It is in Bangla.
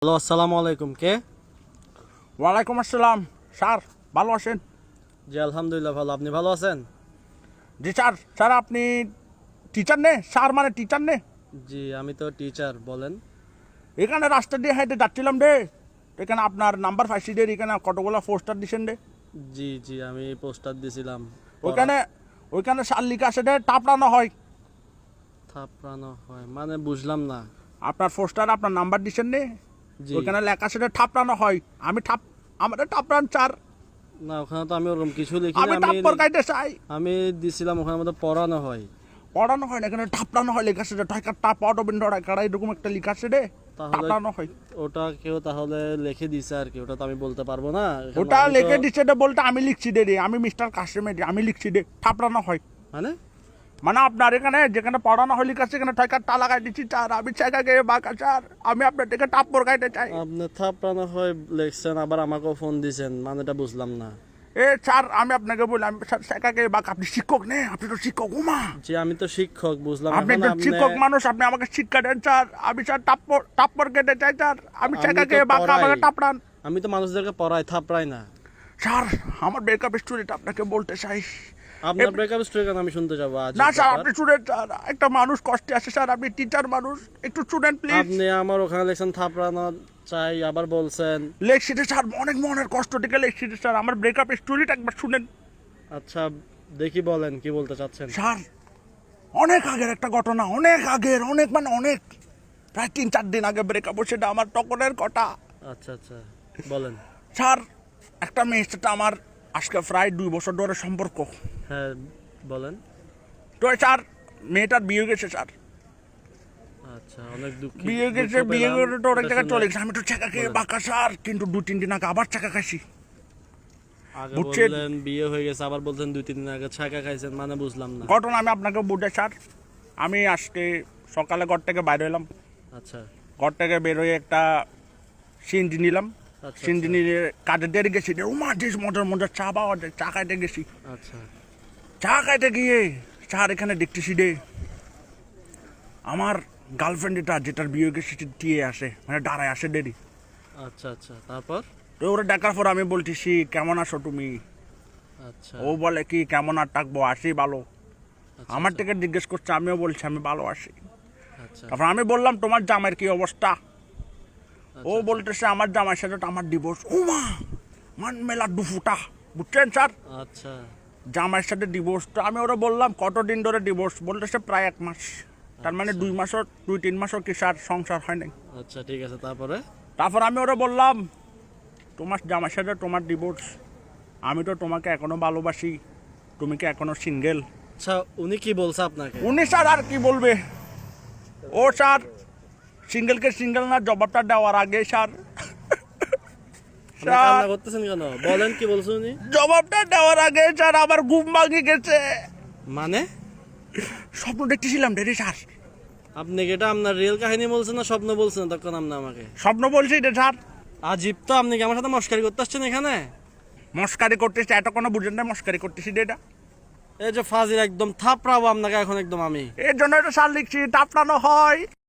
হ্যালো, আসসালামু আলাইকুম। কে? ওয়ালাইকুম আসসালাম। স্যার ভালো আছেন? জি আলহামদুলিল্লাহ ভালো। আপনি ভালো আছেন? জি স্যার। স্যার আপনি টিচার নে? স্যার মানে টিচার নে? জি আমি তো টিচার। বলেন। এখানে রাস্তা দিয়ে হেঁটে যাচ্ছিলাম রে, এখানে আপনার নাম্বার পাইছি রে, এখানে কতগুলো পোস্টার দিছেন রে। জি জি আমি পোস্টার দিছিলাম। ওইখানে ওইখানে স্যার লিখা আছে রে, টাপড়ানো হয়। থাপড়ানো হয় মানে বুঝলাম না। আপনার পোস্টার আপনার নাম্বার দিছেন নে, জি ওইখানে লেখা আছে রে ঠাপড়ানো হয়। আমাদের টাপড়ান স্যার। না, ওখানে তো আমি ওরকম কিছু লিখিনি। আমি টাপ্পর কাইতে চাই। আমি দিছিলাম ওখানে মধ্যে পড়ানো হয়। পড়ানো হয় না, এখানে ঠাপড়ানো হয় লেখা আছে রে। ঢাকা টাপ অটোবিন্দ ঢাকা এরকম একটা লেখা আছে রে, তাহলে টাপড়ানো হয়। ওটা কেউ তাহলে লিখে দিছে আর কি, ওটা তো আমি বলতে পারবো না। ওটা আমি তো- লিখে দিচ্ছে রে বলতে আমি লিখছি রে, আমি মিস্টার কাশেমের আমি লিখছি রে, ঠাপড়ানো হয়। মানে মানে আপনার এখানে যেখানে পড়ানো হয় লিখা সেখানে ঠয়কার টা লাগাই দিচ্ছি স্যার। আমি চাকা গিয়ে বাঁকা স্যার, আমি আপনার থেকে টাপ্পর গাইতে চাই। আপনি থাপড়ানো হয় লিখছেন, আবার আমাকেও ফোন দিছেন, মানে এটা বুঝলাম না। এ স্যার আমি আপনাকে বলি, আমি স্যার চাকা গিয়ে বাঁকা। আপনি শিক্ষক নে? আপনি তো শিক্ষক উমা। জি আমি তো শিক্ষক, বুঝলাম। আপনি এখন একজন শিক্ষক মানুষ, আপনি আমাকে শিক্ষা দেন স্যার। আমি স্যার টাপ্পর কেটে চাই স্যার। আমি আমি চাকা তো গিয়ে বাঁকা, আমাকে পড়াই। টাপড়ান। আমি তো মানুষদেরকে পড়াই, থাপড়াই না। স্যার আমার ব্রেকআপ স্টোরিটা আপনাকে বলতে চাই। আপনার ব্রেকআপ স্টোরি কেন আমি শুনতে যাবো আজ? না স্যার আপনি শুনেন স্যার, একটা মানুষ কষ্টে আছে স্যার, আপনি টিচার মানুষ, একটু শুনেন প্লিজ। আপনি আমার ওখানে লেখছেন থাপড়ানো চাই, আবার বলছেন। লেখছিতে স্যার, অনেক মনের কষ্ট থেকে লেখছিতে স্যার, আমার ব্রেকআপ স্টোরিটা একবার শুনেন। আচ্ছা দেখি, বলেন কি বলতে চাচ্ছেন। স্যার অনেক আগের একটা ঘটনা, অনেক আগের, অনেক মানে অনেক, প্রায় 3-4 দিন আগে ব্রেকআপ, সেটা আমার তখনের কথা। আচ্ছা আচ্ছা বলেন। স্যার একটা মেয়ের সাথে আমার আজকে প্রায় 2 বছর ধরে সম্পর্ক। হ্যাঁ বলেন। তো স্যার মেয়েটার বিয়ে গেছে স্যার, আচ্ছা অনেক দুঃখিত। বিয়ে গেছে, দুঃখ বিয়ে পেলাম করে তো অনেক এটা জায়গায় শুনে। চলে গেছে। আমি তো চাকা খেয়ে বলেন। বাঁকা স্যার, কিন্তু 2-3 দিন আগে আবার চাকা খাইছি। আগে বুঝছেন? বললেন বিয়ে হয়ে গেছে, আবার বলছেন 2-3 দিন আগে ছাকা খাইছেন, মানে বুঝলাম না। ঘটনা আমি আপনাকে বুঝাই স্যার। আমি আজকে সকালে ঘর থেকে বাইরে হলাম, আচ্ছা ঘর থেকে বেরোয় একটা সিএনজি নিলাম। আচ্ছা সিএনজি নিয়ে কাজে দেরি গেছি রে, উমা যে মজার মজার চা পাওয়া যায়, চা খাইতে গেছি। আচ্ছা চা খাইতে গিয়ে স্যার এখানে দেখতেছি রে, আমার গার্লফ্রেন্ড যেটার বিয়ে হয়ে গেছে দিয়ে আসে, মানে দাঁড়ায় আসে দেরি। আচ্ছা আচ্ছা তারপর? তো ওরা ডাকার পর আমি বলতেছি কেমন আছো তুমি? আচ্ছা ও বলে কি কেমন আর থাকবো, আসি ভালো। আচ্ছা, আমার আচ্ছা, থেকে জিজ্ঞেস করছে, আমিও বলছি আমি ভালো আছি। আচ্ছা তারপর আমি বললাম তোমার জামাইয়ের কি অবস্থা? ও আচ্ছা, বলতেছে আমার জামাইয়ের সাথে তো আমার ডিভোর্স। উমা মান মেলা দুফুটা, বুঝছেন স্যার? আচ্ছা জামাইয়ের সাথে ডিভোর্স। তো আমি ওরা বললাম কতদিন ধরে ডিভোর্স? বলতেছে প্রায় 1 মাস। তার মানে 2 মাসও 2-3 মাসও কি স্যার সংসার হয় নাই। আচ্ছা ঠিক আছে তারপরে? তারপর আমি ওরা বললাম তোমার জামাইয়ের সাথে তোমার ডিভোর্স, আমি তো তোমাকে এখনো ভালোবাসি, তুমি কি এখনো সিঙ্গেল? আচ্ছা উনি কি বলছে আপনাকে? উনি স্যার আর কি বলবে, ও স্যার সিঙ্গেলকে সিঙ্গেল না জবাবটা দেওয়ার আগে স্যার, আপনি কান্না করতেছেন কেন? বলেন কি বলছে উনি? জবাবটা দেওয়ার আগে স্যার আমার ঘুম ভাঙে গেছে। মানে স্বপ্ন দেখতেছিলাম রে স্যার। আপনি কি এটা আপনার রিয়েল কাহিনী বলছেন না স্বপ্ন বলছেন তখন আপনি আমাকে? স্বপ্ন বলছি রে স্যার। আজীব তো, আপনি কি আমার সাথে মস্কারি করতে আসছেন এখানে? মস্কারি করতেছি, এত কোনো বুঝেন না মস্কারি করতেছি রে এটা। এই যে ফাজিল, একদম থাপড়াবো আপনাকে এখন একদম আমি। এর জন্য এটা স্যার লিখছি টাপটানো হয়।